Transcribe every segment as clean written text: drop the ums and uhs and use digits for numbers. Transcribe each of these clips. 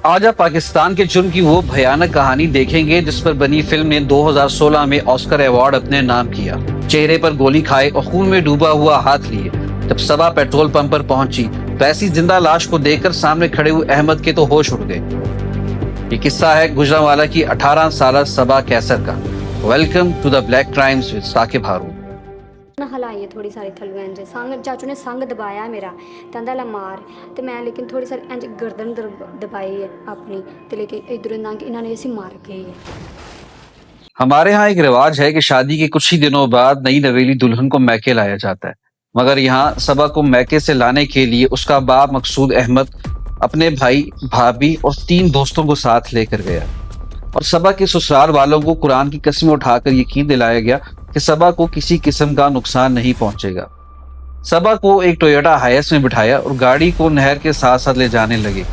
آج آپ پاکستان کے جرم کی وہ بھیانک کہانی دیکھیں گے جس پر بنی فلم نے 2016 میں آسکر ایوارڈ اپنے نام کیا۔ چہرے پر گولی کھائے اور خون میں ڈوبا ہوا ہاتھ لیے جب صبا پیٹرول پمپ پر پہنچی تو ایسی زندہ لاش کو دیکھ کر سامنے کھڑے ہوئے احمد کے تو ہوش اڑ گئے۔ یہ قصہ ہے گجرانوالہ کی 18 سالہ صبا کیسر کا۔ Welcome to the black crimes with Saqib Haroon. ہلائی تھوڑی ساری تھلو انج سنگ چاچو نے سنگ دبایا میرا کہندا لا مار تے میں لیکن تھوڑی ساری انج گردن دبائی ہے اپنی تے لیکن ادھر ننگ انہاں نے اسی مار گئی ہے۔ ہمارے ہاں ایک رواج ہے کہ شادی کے کچھ ہی دنوں بعد نئی نویلی دلہن کو میکے لایا جاتا ہے، مگر یہاں صبا کو میکے سے لانے کے لیے اس کا باپ مقصود احمد اپنے بھائی، بھابھی اور 3 دوستوں کو ساتھ لے کر گیا، اور صبا کے سسرال والوں کو قرآن کی قسم اٹھا کر یقین دلایا گیا کہ صبا کو کسی قسم کا نقصان نہیں پہنچے گا۔ صبا کو ایک ٹویوٹا ہائیس میں بٹھایا اور گاڑی کو نہر کے ساتھ ساتھ لے جانے لگے۔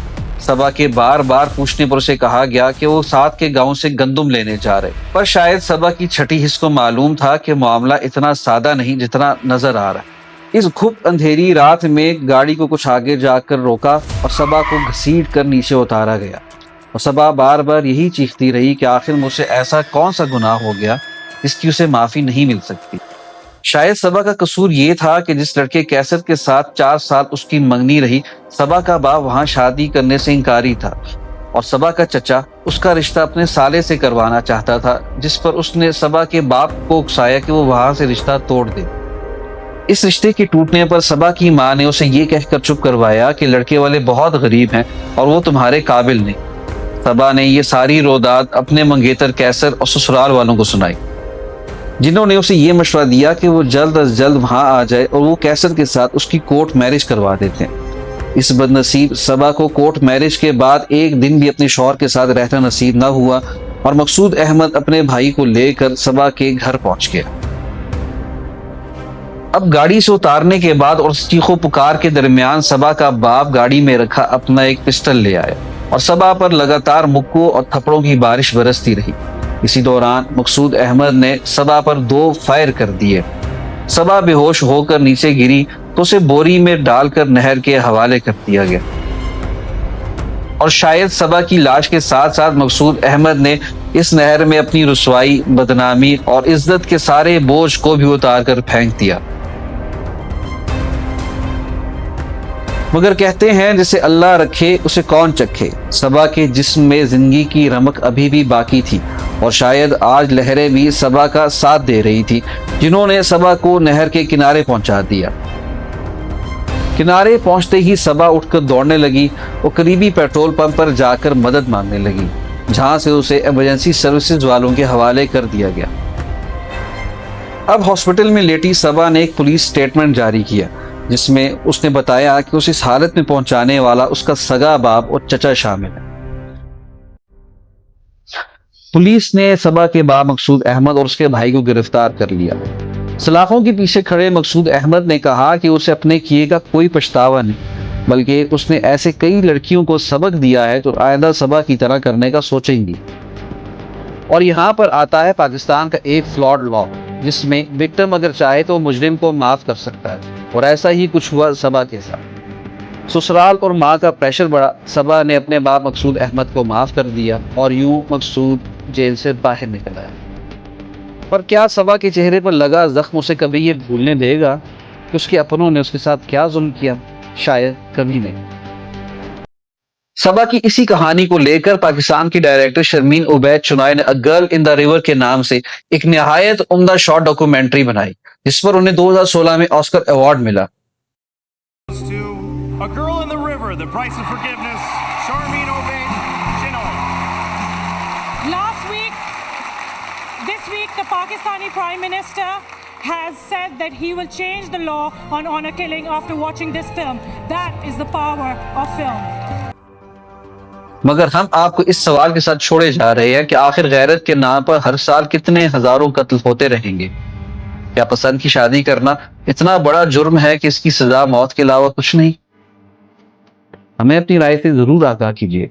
صبا کے بار بار پوچھنے پر اسے کہا گیا کہ وہ ساتھ کے گاؤں سے گندم لینے جا رہے، پر شاید صبا کی چھٹی حص کو معلوم تھا کہ معاملہ اتنا سادہ نہیں جتنا نظر آ رہا ہے۔ اس گھپ اندھیری رات میں گاڑی کو کچھ آگے جا کر روکا اور صبا کو گھسیٹ کر نیچے اتارا گیا، اور صبا بار بار یہی چیختی رہی کہ آخر مجھ سے ایسا کون سا گناہ ہو گیا جس کی اسے معافی نہیں مل سکتی۔ شاید صبا کا قصور یہ تھا کہ جس لڑکے کیسر کے ساتھ 4 سال اس کی منگنی رہی، صبا کا باپ وہاں شادی کرنے سے انکاری تھا، اور صبا کا چچا اس کا رشتہ اپنے سالے سے کروانا چاہتا تھا، جس پر اس نے صبا کے باپ کو اکسایا کہ وہ وہاں سے رشتہ توڑ دے۔ اس رشتے کے ٹوٹنے پر صبا کی ماں نے اسے یہ کہہ کر چپ کروایا کہ لڑکے والے بہت غریب ہیں اور وہ تمہارے قابل نہیں۔ صبا نے یہ ساری روداد اپنے منگیتر کیسر اور سسرال والوں کو سنائی، جنہوں نے اسے یہ مشورہ دیا کہ وہ جلد از جلد وہاں آ جائے اور وہ کیسر کے ساتھ اس کی کورٹ میرج کروا دیتے ہیں۔ اس بد نصیب صبا کو کورٹ میرج کے بعد ایک دن بھی اپنے شوہر کے ساتھ رہنا نصیب نہ ہوا، اور مقصود احمد اپنے بھائی کو لے کر صبا کے گھر پہنچ گیا۔ اب گاڑی سے اتارنے کے بعد اور چیخو پکار کے درمیان صبا کا باپ گاڑی میں رکھا اپنا ایک پسٹل لے آیا اور صبا پر لگاتار مکوں اور تھپڑوں کی بارش برستی رہی۔ اسی دوران مقصود احمد نے صبا پر 2 فائر کر دیے۔ صبا بے ہوش ہو کر نیچے گری تو اسے بوری میں ڈال کر نہر کے حوالے کر دیا گیا، اور شاید صبا کی لاش کے ساتھ ساتھ مقصود احمد نے اس نہر میں اپنی رسوائی، بدنامی اور عزت کے سارے بوجھ کو بھی اتار کر پھینک دیا۔ مگر کہتے ہیں جسے اللہ رکھے اسے کون چکھے، صبا کے جسم میں زندگی کی رمق ابھی بھی باقی تھی، اور شاید آج لہریں بھی صبا کا ساتھ دے رہی تھی، جنہوں نے صبا کو نہر کے کنارے پہنچا دیا۔ کنارے پہنچتے ہی صبا اٹھ کر دوڑنے لگی اور قریبی پیٹرول پمپ پر جا کر مدد مانگنے لگی، جہاں سے اسے ایمرجنسی سروسز والوں کے حوالے کر دیا گیا۔ اب ہاسپٹل میں لیٹی صبا نے ایک پولیس سٹیٹمنٹ جاری کیا، جس میں اس نے بتایا کہ اس حالت میں پہنچانے والا اس کا سگا باپ اور چچا شامل ہے۔ پولیس نے صبا کے باپ مقصود احمد اور اس کے بھائی کو گرفتار کر لیا۔ سلاخوں کے پیچھے کھڑے مقصود احمد نے کہا کہ اسے اپنے کیے کا کوئی پچھتاوا نہیں، بلکہ اس نے ایسے کئی لڑکیوں کو سبق دیا ہے تو آئندہ صبا کی طرح کرنے کا سوچیں گی۔ اور یہاں پر آتا ہے پاکستان کا ایک فلاڈ لا، جس میں وکٹم اگر چاہے تو مجرم کو معاف کر سکتا ہے، اور ایسا ہی کچھ ہوا صبا کے ساتھ۔ سسرال اور ماں کا پریشر بڑھا، صبا نے اپنے باپ مقصود احمد کو معاف کر دیا اور یوں مقصود جیل سے باہر نکل آیا۔ پر کیا صبا کے چہرے پر لگا زخم اسے کبھی یہ بھولنے دے گا کہ اس کے اپنوں نے اس کے ساتھ کیا ظلم کیا؟ شاید کبھی نہیں۔ صبا کی اسی کہانی کو لے کر پاکستان کی ڈائریکٹر شرمین عبید چنائے نے a girl in the river کے نام سے ایک نہایت عمدہ شارٹ ڈاکومنٹری بنائی، جس پر انہیں 2016 میں آسکر ایوارڈ ملا۔ A Girl in the River, The Price of Forgiveness, Sharmeen Obaid Chinoy. This week, the Pakistani Prime Minister has said that he will change the law on honor killing after watching this film. That is the power of film. مگر ہم آپ کو اس سوال کے ساتھ چھوڑے جا رہے ہیں کہ آخر غیرت کے نام پر ہر سال کتنے ہزاروں قتل ہوتے رہیں گے؟ کیا پسند کی شادی کرنا اتنا بڑا جرم ہے کہ اس کی سزا موت کے علاوہ کچھ نہیں؟ ہمیں اپنی رائے سے ضرور آگاہ کیجیے۔